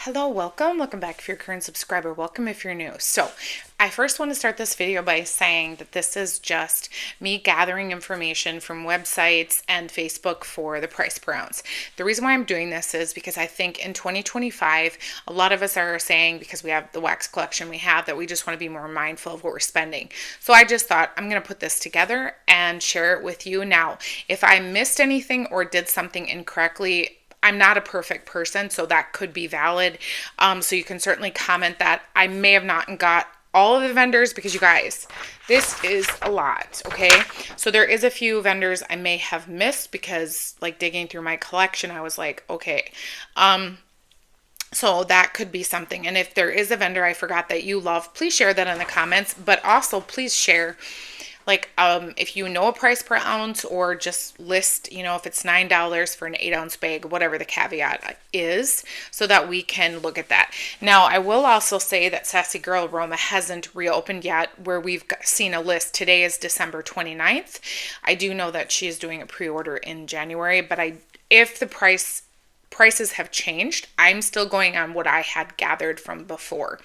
Hello, welcome back if you're a current subscriber, welcome if you're new. So I first want to start this video by saying that this is just me gathering information from websites and Facebook for the price per ounce. The reason why I'm doing this is because I think in 2025, a lot of us are saying, because we have the wax collection we have, that we just want to be more mindful of what we're spending. So I just thought I'm going to put this together and share it with you. Now, if I missed anything or did something incorrectly, I'm not a perfect person, so that could be valid. So you can certainly comment that. I may have not got all of the vendors because you guys, this is a lot, okay? So there is a few vendors I may have missed because like digging through my collection, I was like, okay. So that could be something. And if there is a vendor I forgot that you love, please share that in the comments, but also please share if you know a price per ounce, or just list, if it's $9 for an 8-ounce bag, whatever the caveat is, so that we can look at that. Now, I will also say that Sassy Girl Aroma hasn't reopened yet, where we've seen a list. Today is December 29th. I do know that she is doing a pre-order in January, but if the prices have changed, I'm still going on what I had gathered from before.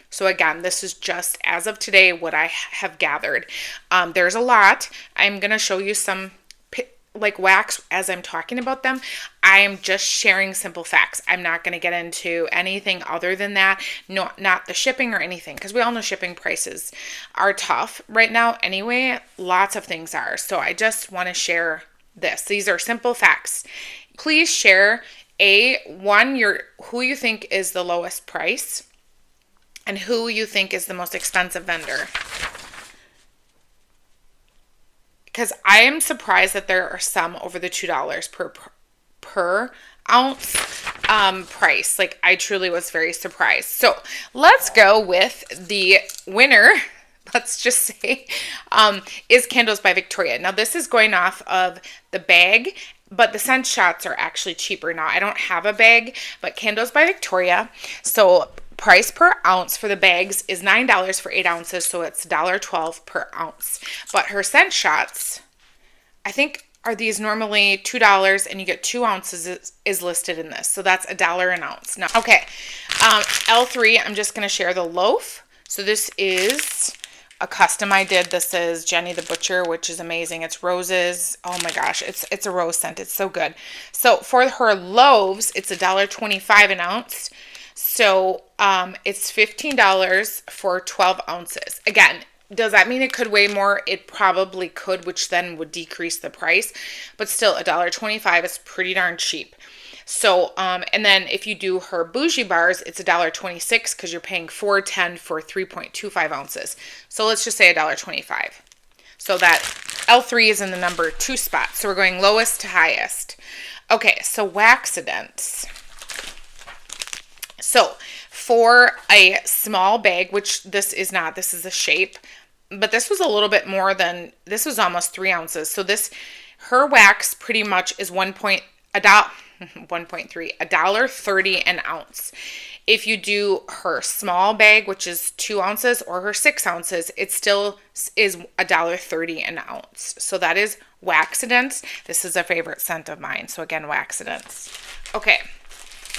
So again, this is just as of today what I have gathered. There's a lot. I'm going to show you some wax as I'm talking about them. I am just sharing simple facts. I'm not going to get into anything other than that. No, not the shipping or anything, because we all know shipping prices are tough right now anyway. Lots of things are. So I just want to share this. These are simple facts. Please share who you think is the lowest price, and who you think is the most expensive vendor. Because I am surprised that there are some over the $2 per ounce price. I truly was very surprised. So let's go with the winner. Let's just say, is Candles by Victoria. Now this is going off of the bag, but the scent shots are actually cheaper. Now I don't have a bag, but Candles by Victoria. So price per ounce for the bags is $9 for 8 ounces, so it's $1.12 per ounce. But her scent shots, I think, are these normally $2, and you get 2 ounces is listed in this. So that's $1 an ounce. Now, okay, L3, I'm just going to share the loaf. So this is a custom I did. This is Jenny the Butcher, which is amazing. It's roses. Oh my gosh, it's a rose scent. It's so good. So for her loaves, it's $1.25 an ounce. So it's $15 for 12 ounces. Again, does that mean it could weigh more? It probably could, which then would decrease the price. But still, $1.25 is pretty darn cheap. So, and then if you do her bougie bars, it's $1.26 because you're paying $4.10 for 3.25 ounces. So let's just say $1.25. So that L3 is in the number 2 spot. So we're going lowest to highest. Okay, so Waxidents. So for a small bag, which this is not, this is a shape, but this was a little bit more than, this was almost 3 ounces. So her wax pretty much is $1.30 an ounce. If you do her small bag, which is 2 ounces, or her 6 ounces, it still is $1.30 an ounce. So that is Waxidents. This is a favorite scent of mine. So again, Waxidents. Okay.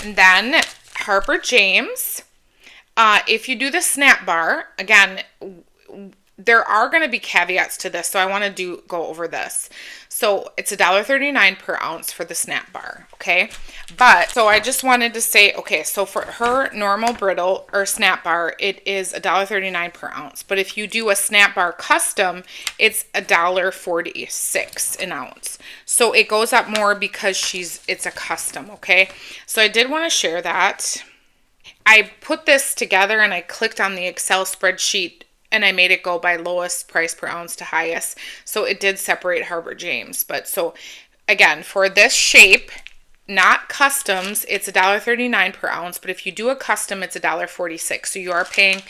And then Harper James. If you do the snap bar, again, there are going to be caveats to this, so I want to go over this. So it's $1.39 per ounce for the snap bar, okay? But, so I just wanted to say, okay, so for her normal brittle or snap bar, it is $1.39 per ounce. But if you do a snap bar custom, it's $1.46 an ounce. So it goes up more because it's a custom, okay? So I did want to share that. I put this together and I clicked on the Excel spreadsheet and I made it go by lowest price per ounce to highest. So it did separate Harper James. But so again, for this shape, not customs, it's $1.39 per ounce. But if you do a custom, it's $1.46. So you are paying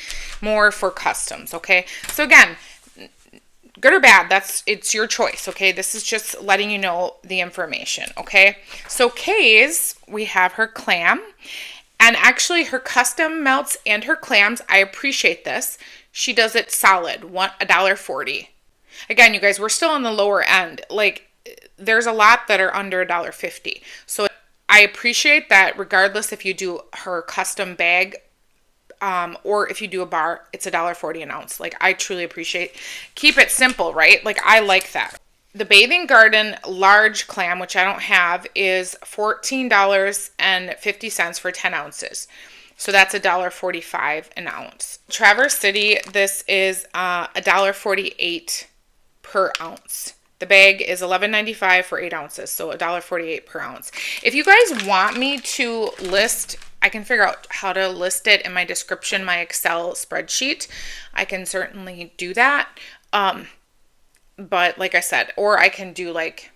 more for customs, okay? So again, good or bad, it's your choice, okay? This is just letting you know the information, okay? So Kay's, we have her clam. And actually her custom melts and her clams, I appreciate this. She does it solid, $1.40. Again, you guys, we're still on the lower end. There's a lot that are under $1.50. So I appreciate that regardless if you do her custom bag or if you do a bar, it's $1.40 an ounce. Like, I truly appreciate, keep it simple, right? Like, I like that. The Bathing Garden large clam, which I don't have, is $14.50 for 10 ounces. So that's $1.45 an ounce. Traverse City, this is $1.48 per ounce. The bag is $11.95 for 8 ounces, so $1.48 per ounce. If you guys want me to list, I can figure out how to list it in my description, my Excel spreadsheet. I can certainly do that. But like I said, or I can do like,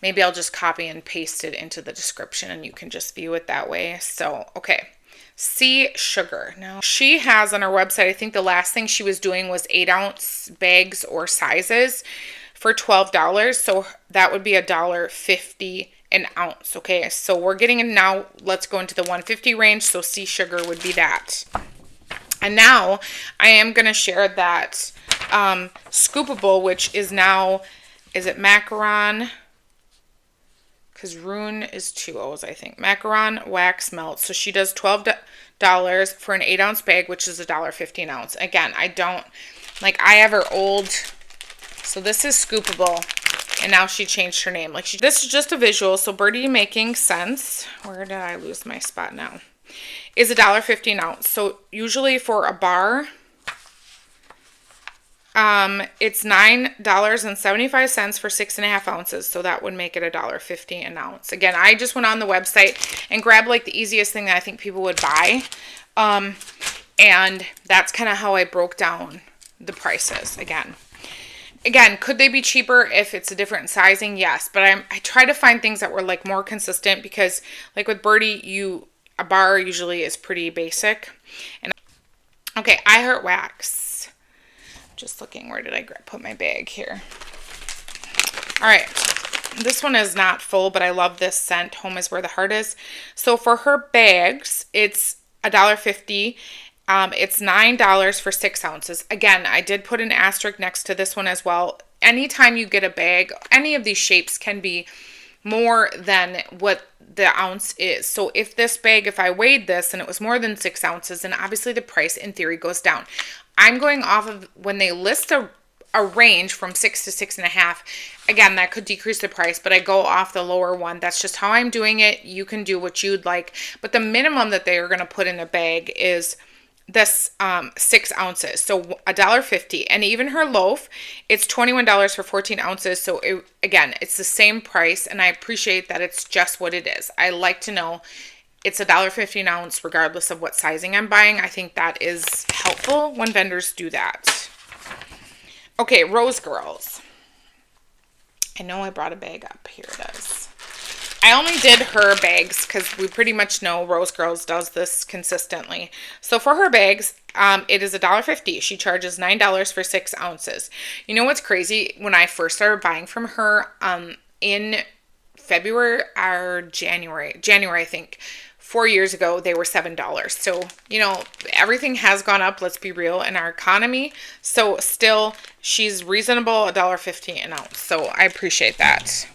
maybe I'll just copy and paste it into the description and you can just view it that way. So, okay. Sea Sugar. Now, she has on her website, I think the last thing she was doing was 8-ounce bags or sizes for $12. So that would be $1.50 an ounce. Okay, so we're getting in now. Let's go into the $1.50 range. So Sea Sugar would be that. And now I am going to share that Scoopable, which is now, is it macaron? Because Rune is 2 O's, I think. Macaron wax melt. So she does $12 for an 8-ounce bag, which is $1.50 an ounce. Again, I don't, like, I have her old, so this is Scoopable, and now she changed her name. Like, this is just a visual, so Birdie Making Sense, where did I lose my spot now, is $1.50 an ounce. So usually for a bar, it's $9.75 for 6.5 ounces. So that would make it $1.50 an ounce. Again, I just went on the website and grabbed like the easiest thing that I think people would buy. And that's kind of how I broke down the prices. Again, could they be cheaper if it's a different sizing? Yes. But I try to find things that were like more consistent, because like with Birdie, a bar usually is pretty basic. And okay, I Heart Wax. Just looking, where did I put my bag here? All right, this one is not full, but I love this scent, Home is Where the Heart Is. So for her bags, it's $1.50. It's $9 for 6 ounces. Again, I did put an asterisk next to this one as well. Anytime you get a bag, any of these shapes can be more than what the ounce is. So if this bag, if I weighed this and it was more than 6 ounces, then obviously the price in theory goes down. I'm going off of when they list a range from 6 to 6.5. Again, that could decrease the price, but I go off the lower one. That's just how I'm doing it. You can do what you'd like, but the minimum that they are going to put in a bag is this 6 ounces. So $1.50. And even her loaf, it's $21 for 14 ounces. So again, it's the same price, and I appreciate that it's just what it is. I like to know it's $1.50 an ounce regardless of what sizing I'm buying. I think that is helpful when vendors do that. Okay, Rose Girls. I know I brought a bag up. Here it is. I only did her bags because we pretty much know Rose Girls does this consistently. So for her bags, it is $1.50. She charges $9 for 6 ounces. You know what's crazy? When I first started buying from her in February or January, I think, 4 years ago, they were $7. So, you know, everything has gone up, let's be real, in our economy. So still, she's reasonable, $1.50 an ounce. So I appreciate that.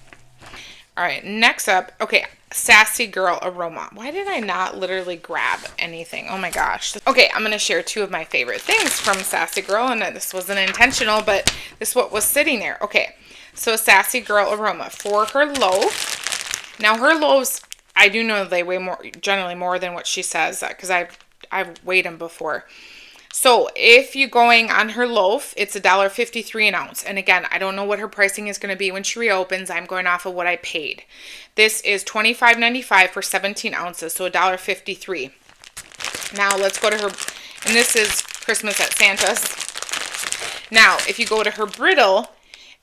All right, next up, okay, Sassy Girl Aroma. Why did I not literally grab anything? Oh my gosh. Okay, I'm going to share 2 of my favorite things from Sassy Girl, and this wasn't intentional, but this is what was sitting there. Okay, so Sassy Girl Aroma for her loaf. Now her loaves, I do know they weigh more, generally more than what she says, because I've weighed them before. So if you're going on her loaf, it's $1.53 an ounce. And again, I don't know what her pricing is going to be when she reopens. I'm going off of what I paid. This is $25.95 for 17 ounces, so $1.53. Now let's go to her, and this is Christmas at Santa's. Now, if you go to her brittle,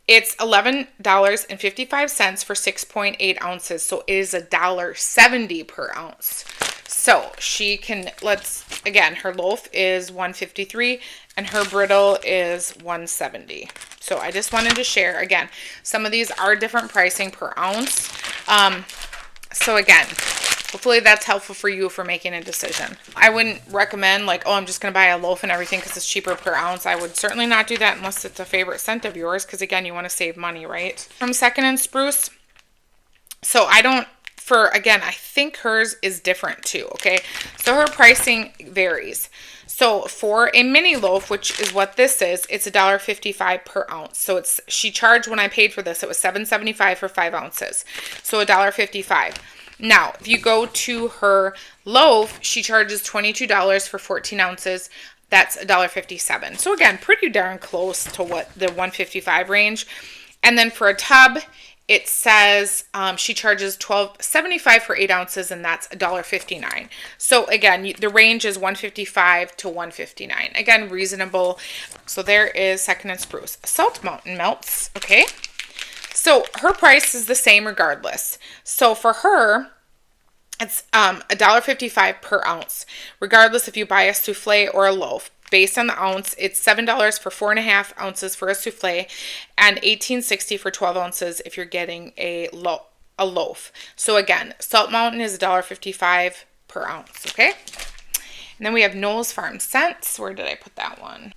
it's $11.55 for 6.8 ounces, so it is $1.70 per ounce. So she can, again, her loaf is $1.53 and her brittle is $1.70. So I just wanted to share, again, some of these are different pricing per ounce. So again, hopefully that's helpful for you for making a decision. I wouldn't recommend like, oh, I'm just going to buy a loaf and everything because it's cheaper per ounce. I would certainly not do that unless it's a favorite scent of yours, because again, you want to save money, right? From Second and Spruce. So I don't for, again, I think hers is different too, okay? So her pricing varies. So for a mini loaf, which is what this is, it's $1.55 per ounce. So she charged, when I paid for this, it was $7.75 for 5 ounces. So $1.55. Now, if you go to her loaf, she charges $22 for 14 ounces. That's $1.57. So again, pretty darn close to what the $1.55 range. And then for a tub, it says she charges $12.75 for 8 ounces, and that's $1.59. So again, the range is $1.55 to $1.59. Again, reasonable. So there is Second and Spruce. Salt Mountain melts. Okay. So her price is the same regardless. So for her, it's $1.55 per ounce, regardless if you buy a souffle or a loaf. Based on the ounce, it's $7 for 4.5 ounces for a souffle and $18.60 for 12 ounces if you're getting a loaf. So again, Salt Mountain is $1.55 per ounce, okay? And then we have Noel's Farm Scents. Where did I put that one?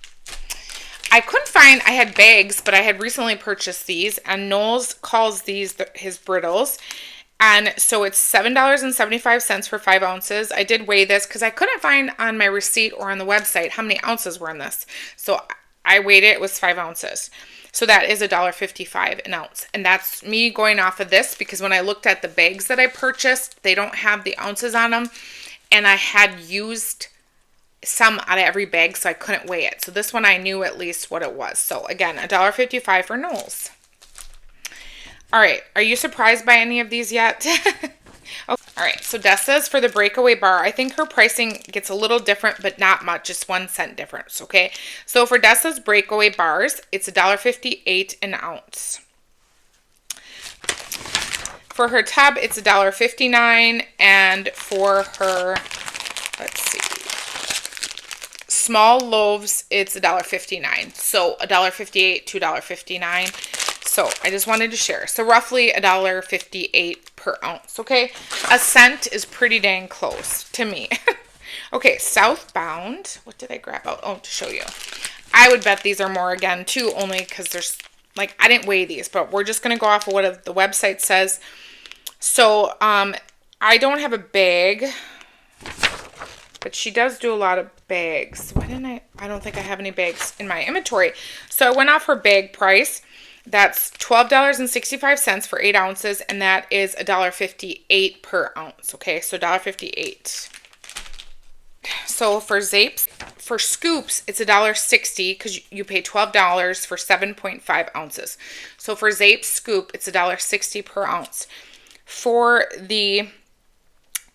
I couldn't find, I had bags, but I had recently purchased these, and Noel's calls these his brittles. And so it's $7.75 for 5 ounces. I did weigh this because I couldn't find on my receipt or on the website how many ounces were in this. So I weighed it, it was 5 ounces. So that is $1.55 an ounce. And that's me going off of this because when I looked at the bags that I purchased, they don't have the ounces on them. And I had used some out of every bag, so I couldn't weigh it. So this one I knew at least what it was. So again, $1.55 for Noel's. All right, are you surprised by any of these yet? Okay. All right, so Dessa's for the breakaway bar. I think her pricing gets a little different, but not much, just 1 cent difference, okay? So for Dessa's breakaway bars, it's $1.58 an ounce. For her tub, it's $1.59, and for her, let's see, small loaves, it's $1.59. So $1.58 to $1.59. So I just wanted to share. So roughly $1.58 per ounce, okay? A cent is pretty dang close to me. Okay, Southbound. What did I grab out? Oh, to show you. I would bet these are more again, too, only because there's, like, I didn't weigh these, but we're just going to go off of what the website says. So I don't have a bag, but she does do a lot of bags. Why didn't I don't think I have any bags in my inventory. So I went off her bag price. That's $12.65 for 8 ounces, and that is $1.58 per ounce. Okay, so $1.58. So for Zapes, for scoops, it's $1.60 because you pay $12 for 7.5 ounces. So for Zapes scoop, it's $1.60 per ounce. For the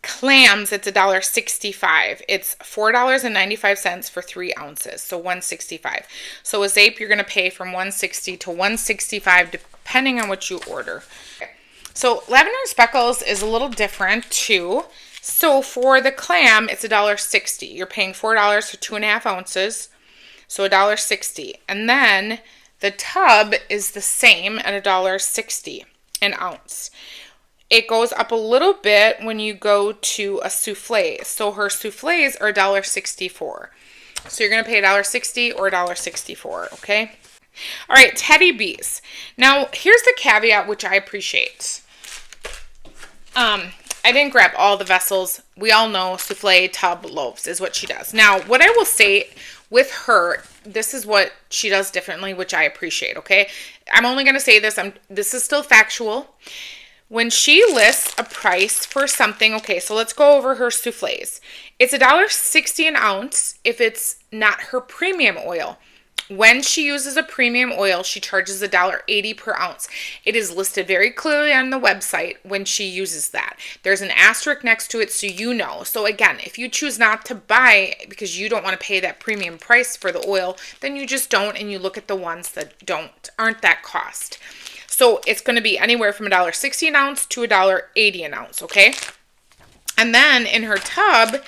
clams, it's $1.65. It's $4.95 for 3 ounces, so $1.65. So a Zape, you're going to pay from $1.60 to $1.65 depending on what you order. Okay. So lavender and speckles is a little different too. So for the clam, it's $1.60. You're paying $4 for 2.5 ounces, so $1.60. And then the tub is the same at $1.60 an ounce. It goes up a little bit when you go to a souffle. So her souffles are $1.64. So you're going to pay $1.60 or $1.64, okay? All right, Teddy Bees. Now, here's the caveat, which I appreciate. I didn't grab all the vessels. We all know souffle tub loaves is what she does. Now, what I will say with her, this is what she does differently, which I appreciate, okay? I'm only going to say this. This is still factual. When she lists a price for something, okay, so let's go over her souffles. It's $1.60 an ounce if it's not her premium oil. When she uses a premium oil, she charges $1.80 per ounce. It is listed very clearly on the website when she uses that. There's an asterisk next to it so you know. So again, if you choose not to buy because you don't want to pay that premium price for the oil, then you just don't, and you look at the ones that aren't that cost. So it's going to be anywhere from $1.60 an ounce to $1.80 an ounce, okay? And then in her tub,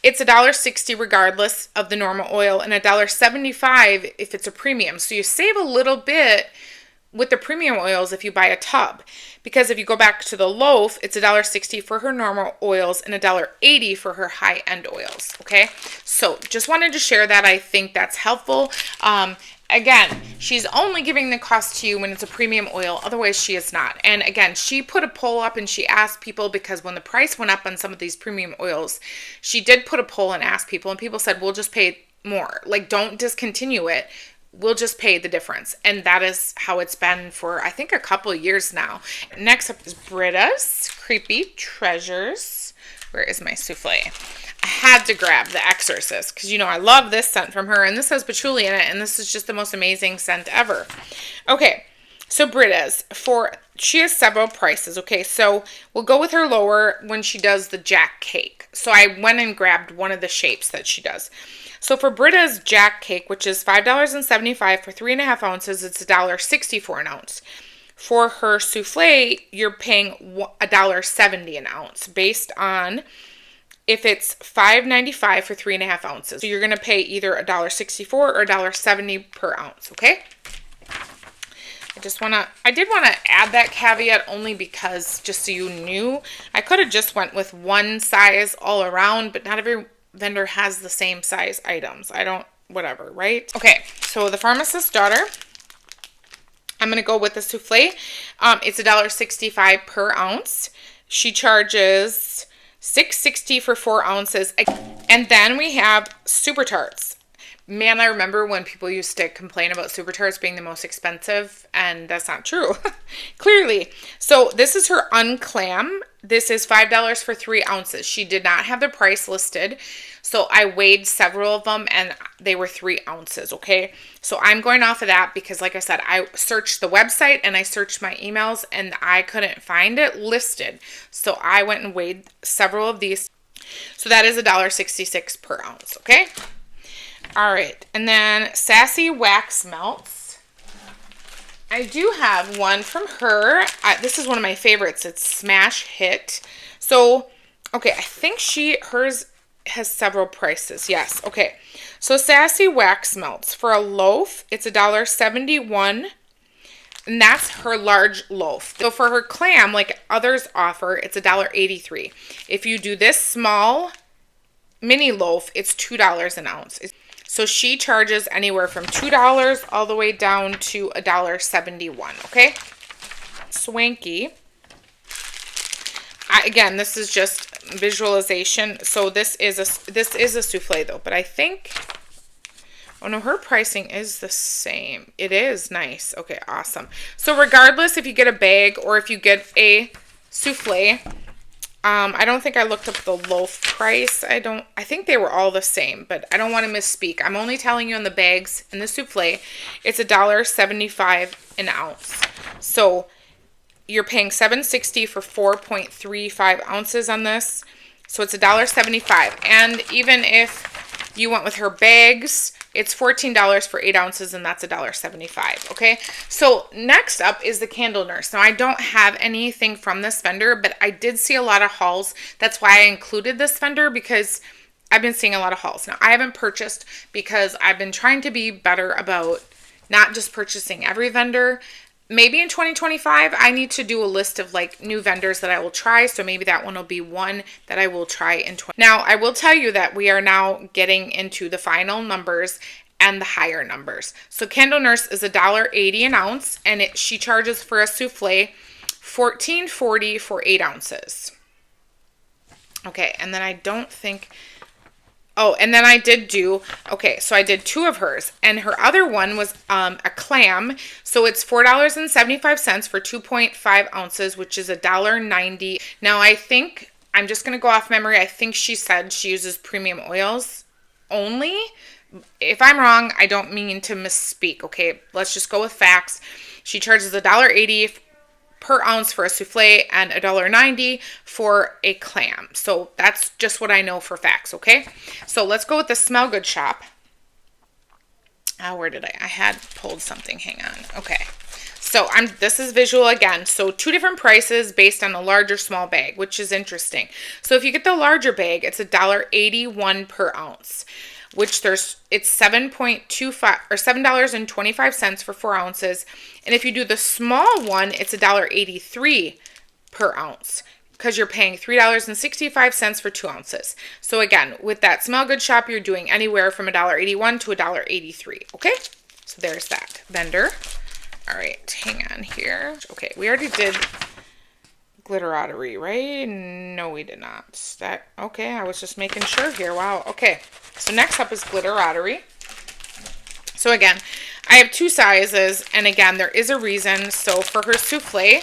it's $1.60 regardless of the normal oil and $1.75 if it's a premium. So you save a little bit with the premium oils if you buy a tub. Because if you go back to the loaf, it's $1.60 for her normal oils and $1.80 for her high-end oils, okay? So just wanted to share that. I think that's helpful. again, she's only giving the cost to you when it's a premium oil. Otherwise, she is not. And again, she put a poll up and she asked people, because when the price went up on some of these premium oils, she did put a poll and ask people, and people said, we'll just pay more. Like, don't discontinue it. We'll just pay the difference. And that is how it's been for, I think, a couple of years now. Next up is Britta's Creepy Treasures. Where is my souffle? I had to grab the Exorcist because, you know, I love this scent from her, and this has patchouli in it, and this is just the most amazing scent ever. Okay, so Britta's, she has several prices. Okay, so we'll go with her lower when she does the Jack Cake. So I went and grabbed one of the shapes that she does. So for Britta's Jack Cake, which is $5.75 for 3.5 ounces, it's $1.64 an ounce. For her souffle, you're paying $1.70 an ounce based on if it's $5.95 for 3.5 ounces. So you're going to pay either $1.64 or $1.70 per ounce, okay? I did want to add that caveat only because, just so you knew, I could have just went with one size all around, but not every vendor has the same size items. Whatever, right? Okay, so the Pharmacist's Daughter, I'm going to go with the souffle. It's $1.65 per ounce. She charges $6.60 for 4 ounces. And then we have Super Tarts. Man, I remember when people used to complain about Super Tarts being the most expensive, and that's not true. Clearly. So this is her Unclam. This is $5 for 3 ounces. She did not have the price listed, so I weighed several of them, and they were 3 ounces, okay? So I'm going off of that because, like I said, I searched the website, and I searched my emails, and I couldn't find it listed. So I went and weighed several of these. So that is $1.66 per ounce, okay? All right, and then Sassy Wax Melts. I do have one from her. This is one of my favorites. It's Smash Hit. So, okay, I think hers has several prices. Yes, okay. So Sassy Wax Melts. For a loaf, it's $1.71, and that's her large loaf. So for her clam, like others offer, it's $1.83. If you do this small mini loaf, it's $2 an ounce. So she charges anywhere from $2 all the way down to $1.71, okay? Swanky. Again, this is just visualization. So this is a souffle though, but I think, oh no, her pricing is the same. It is nice. Okay, awesome. So regardless if you get a bag or if you get a souffle, I don't think I looked up the loaf price. I think they were all the same, but I don't want to misspeak. I'm only telling you on the bags and the souffle, it's $1.75 an ounce. So you're paying $7.60 for 4.35 ounces on this. So it's $1.75. And even if you went with her bags, it's $14 for 8 ounces, and that's $1.75, okay? So next up is the Candle Nurse. Now, I don't have anything from this vendor, but I did see a lot of hauls. That's why I included this vendor, because I've been seeing a lot of hauls. Now, I haven't purchased because I've been trying to be better about not just purchasing every vendor. Maybe in 2025, I need to do a list of like new vendors that I will try. So maybe that one will be one that I will try in 20. Now, I will tell you that we are now getting into the final numbers and the higher numbers. So Candle Nurse is $1.80 an ounce, and she charges for a souffle $14.40 for 8 ounces. Okay, and then I don't think... Oh, and then I did so I did 2 of hers, and her other one was a clam. So it's $4.75 for 2.5 ounces, which is $1.90. Now, I think, I'm just going to go off memory. I think she said she uses premium oils only. If I'm wrong, I don't mean to misspeak, okay? Let's just go with facts. She charges $1.80 per ounce for a souffle and $1.90 for a clam. So that's just what I know for facts, okay? So let's go with the Smell Good shop. Where did I had pulled something. Hang on. Okay. So this is visual again. So 2 different prices based on a large or small bag, which is interesting. So if you get the larger bag, it's $1.81 per ounce, which it's $7.25 or $7.25 for 4 ounces. And if you do the small one, it's $1.83 per ounce because you're paying $3.65 for 2 ounces. So again, with that Smell Good shop, you're doing anywhere from $1.81 to $1.83. Okay, So there's that vendor. All right, hang on here. Okay, we already did Glitterottery, right? No, we did not. Okay, I was just making sure here. Wow, okay. So next up is Glitterottery. So again, I have 2 sizes, and again, there is a reason. So for her souffle,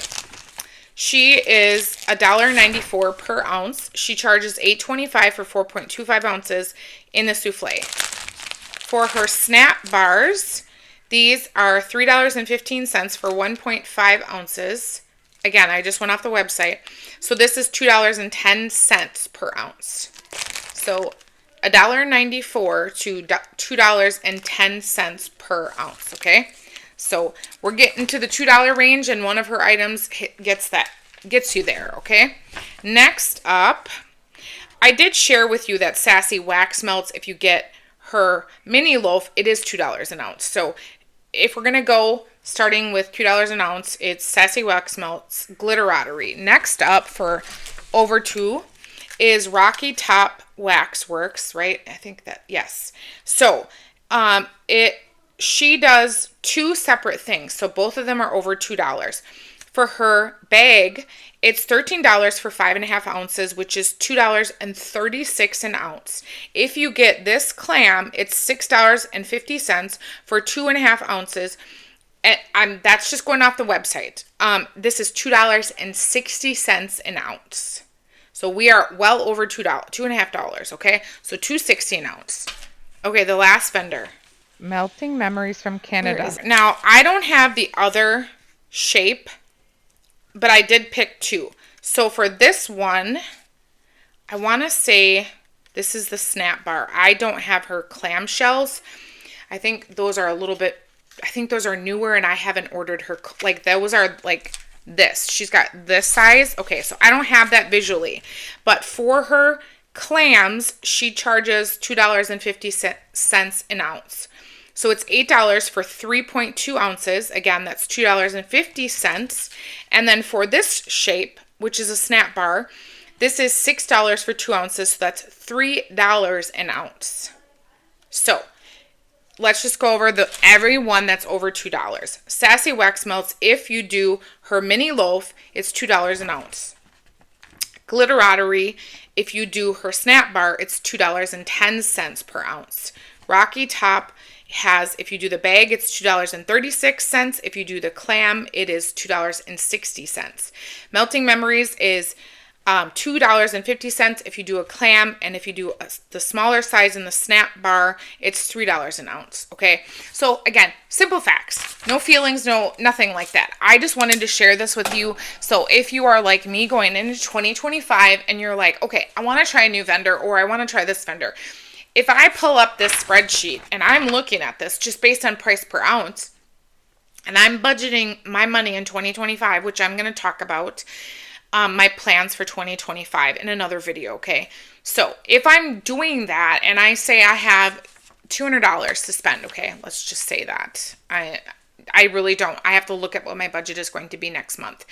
she is $1.94 per ounce. She charges $8.25 for 4.25 ounces in the souffle. For her snap bars, these are $3.15 for 1.5 ounces. Again, I just went off the website. So this is $2.10 per ounce. So $1.94 to $2.10 per ounce, okay? So we're getting to the $2 range, and one of her items gets you there, okay? Next up, I did share with you that Sassy Wax Melts, if you get her mini loaf, it is $2 an ounce. So if we're going to go starting with $2 an ounce, it's Sassy Wax Melts Glitterottery. Next up for over $2 is Rocky Top Waxworks, right? I think that, yes. So she does 2 separate things. So both of them are over $2. For her bag, it's $13 for 5.5 ounces, which is $2.36 an ounce. If you get this clam, it's $6.50 for 2.5 ounces. And that's just going off the website. This is $2.60 an ounce. So we are well over $2.50, okay? So $2.60 an ounce. Okay, the last vendor. Melting Memories from Canada. Now, I don't have the other shape, but I did pick 2. So for this one, I want to say this is the snap bar. I don't have her clamshells. I think those are those are newer, and I haven't ordered her, like those are like this. She's got this size. Okay, so I don't have that visually. But for her clams, she charges $2.50 an ounce. So it's $8 for 3.2 ounces. Again, that's $2.50. And then for this shape, which is a snap bar, this is $6 for 2 ounces. So that's $3 an ounce. So let's just go over every one that's over $2. Sassy Wax Melts, if you do her mini loaf, it's $2 an ounce. Glitterottery, if you do her snap bar, it's $2.10 per ounce. Rocky Top if you do the bag, it's $2.36. If you do the clam, it is $2.60. Melting Memories is $2.50 if you do a clam, and if you do the smaller size in the snap bar, it's $3 an ounce. Okay, so again, simple facts, no feelings, nothing like that. I just wanted to share this with you. So if you are like me going into 2025 and you're like, okay, I want to try a new vendor, or I want to try this vendor. If I pull up this spreadsheet and I'm looking at this just based on price per ounce, and I'm budgeting my money in 2025, which I'm going to talk about, my plans for 2025 in another video, okay? So if I'm doing that and I say I have $200 to spend, okay, let's just say that. I really don't. I have to look at what my budget is going to be next month.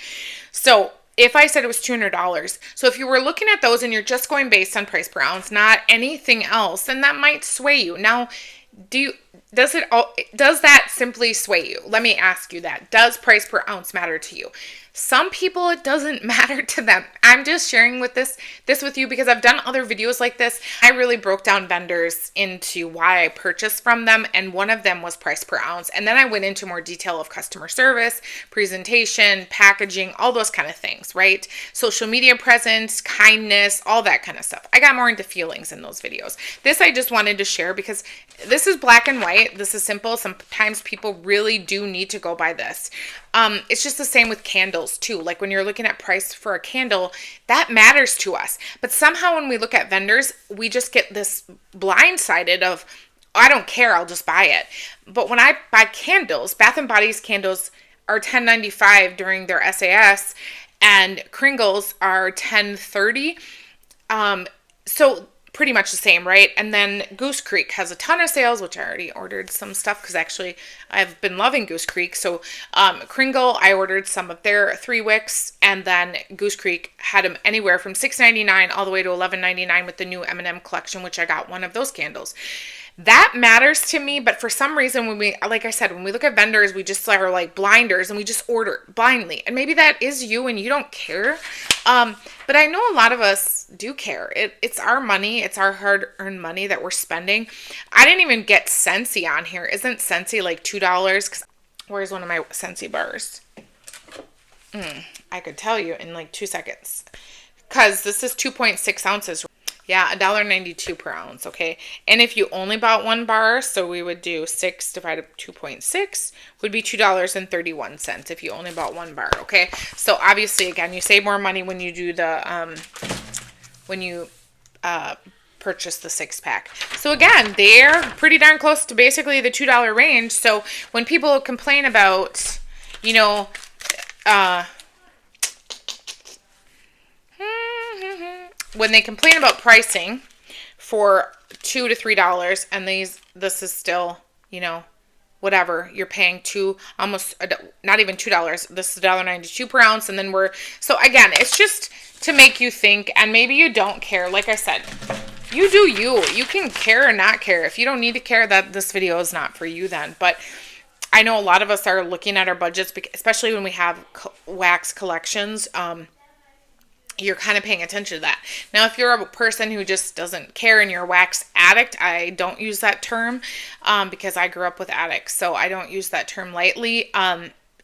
So if I said it was $200, so if you were looking at those and you're just going based on price per ounce, not anything else, then that might sway you. Now, does that simply sway you? Let me ask you that. Does price per ounce matter to you? Some people, it doesn't matter to them. I'm just sharing this with you because I've done other videos like this. I really broke down vendors into why I purchased from them, and one of them was price per ounce. And then I went into more detail of customer service, presentation, packaging, all those kind of things, right? Social media presence, kindness, all that kind of stuff. I got more into feelings in those videos. This I just wanted to share because this is black and white. This is simple. Sometimes people really do need to go by this. It's just the same with candles too. Like when you're looking at price for a candle, that matters to us. But somehow when we look at vendors, we just get this blindsided of, I don't care, I'll just buy it. But when I buy candles, Bath & Body's candles are $10.95 during their SAS, and Kringle's are $10.30. So pretty much the same, right? And then Goose Creek has a ton of sales, which I already ordered some stuff because actually I've been loving Goose Creek. So Kringle, I ordered some of their 3 wicks, and then Goose Creek had them anywhere from $6.99 all the way to $11.99 with the new M&M collection, which I got one of those candles. That matters to me, but for some reason when we, like I said, when we look at vendors, we just are like blinders and we just order blindly. And maybe that is you and you don't care. But I know a lot of us do care. It's our money. It's our hard-earned money that we're spending. I didn't even get Scentsy on here. Isn't Scentsy like $2? Because where's one of my Scentsy bars? I could tell you in like 2 seconds. Because this is 2.6 ounces. Yeah, $1.92 per ounce, okay? And if you only bought one bar, so we would do 6 divided by 2.6 would be $2.31 if you only bought one bar, okay? So obviously, again, you save more money when you do the, purchase the 6-pack. So again, they're pretty darn close to basically the $2 range. So when people complain about, you know, when they complain about pricing for $2 to $3 and this is still, you know, whatever, you're paying almost not even $2. This is $1.92 per ounce. And then so again, it's just to make you think, and maybe you don't care. Like I said, you do you can care or not care. If you don't need to care, that this video is not for you then. But I know a lot of us are looking at our budgets, especially when we have wax collections. You're kind of paying attention to that. Now, if you're a person who just doesn't care and you're a wax addict, I don't use that term because I grew up with addicts, so I don't use that term lightly.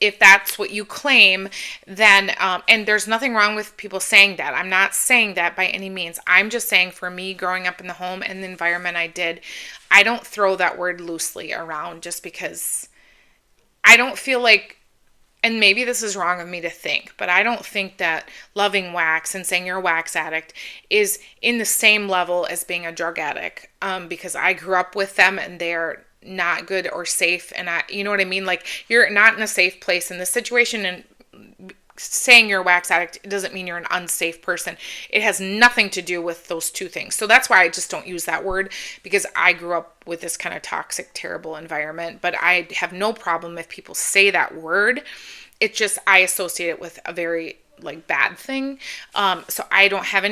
If that's what you claim, then, and there's nothing wrong with people saying that. I'm not saying that by any means. I'm just saying for me, growing up in the home and the environment I did, I don't throw that word loosely around just because I don't feel like, and maybe this is wrong of me to think, but I don't think that loving wax and saying you're a wax addict is in the same level as being a drug addict, because I grew up with them and they're not good or safe. And you know what I mean? Like, you're not in a safe place in this situation, and saying you're a wax addict, it doesn't mean you're an unsafe person. It has nothing to do with those two things. So that's why I just don't use that word, because I grew up with this kind of toxic, terrible environment. But I have no problem if people say that word. It's just, I associate it with a very like bad thing. So I don't have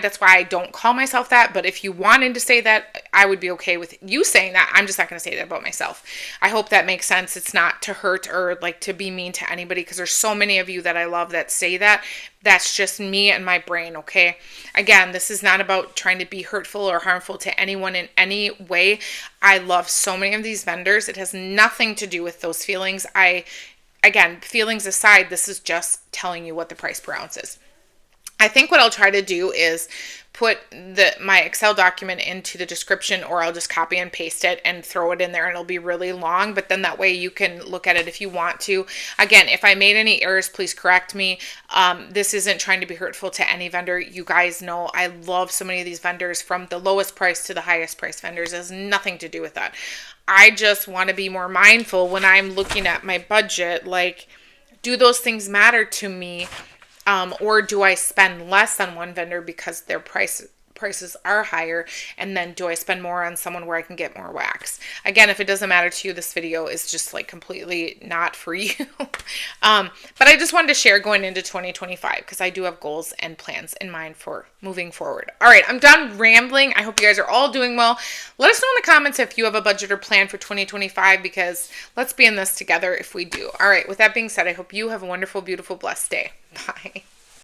that's why I don't call myself that. But if you wanted to say that, I would be okay with you saying that. I'm just not going to say that about myself. I hope that makes sense. It's not to hurt or like to be mean to anybody, because there's so many of you that I love that say that. That's just me and my brain, okay? Again, this is not about trying to be hurtful or harmful to anyone in any way. I love so many of these vendors. It has nothing to do with those feelings. Again, feelings aside, this is just telling you what the price per ounce is. I think what I'll try to do is put my Excel document into the description, or I'll just copy and paste it and throw it in there, and it'll be really long, but then that way you can look at it if you want to. Again, if I made any errors, please correct me. This isn't trying to be hurtful to any vendor. You guys know I love so many of these vendors, from the lowest price to the highest price vendors. It has nothing to do with that. I just want to be more mindful when I'm looking at my budget. Like, do those things matter to me? Or do I spend less on one vendor because their prices are higher, and then do I spend more on someone where I can get more wax? Again, if it doesn't matter to you, this video is just like completely not for you. But I just wanted to share going into 2025, because I do have goals and plans in mind for moving forward. All right, I'm done rambling. I hope you guys are all doing well. Let us know in the comments if you have a budget or plan for 2025, because let's be in this together if we do. All right, with that being said, I hope you have a wonderful, beautiful, blessed day. Bye.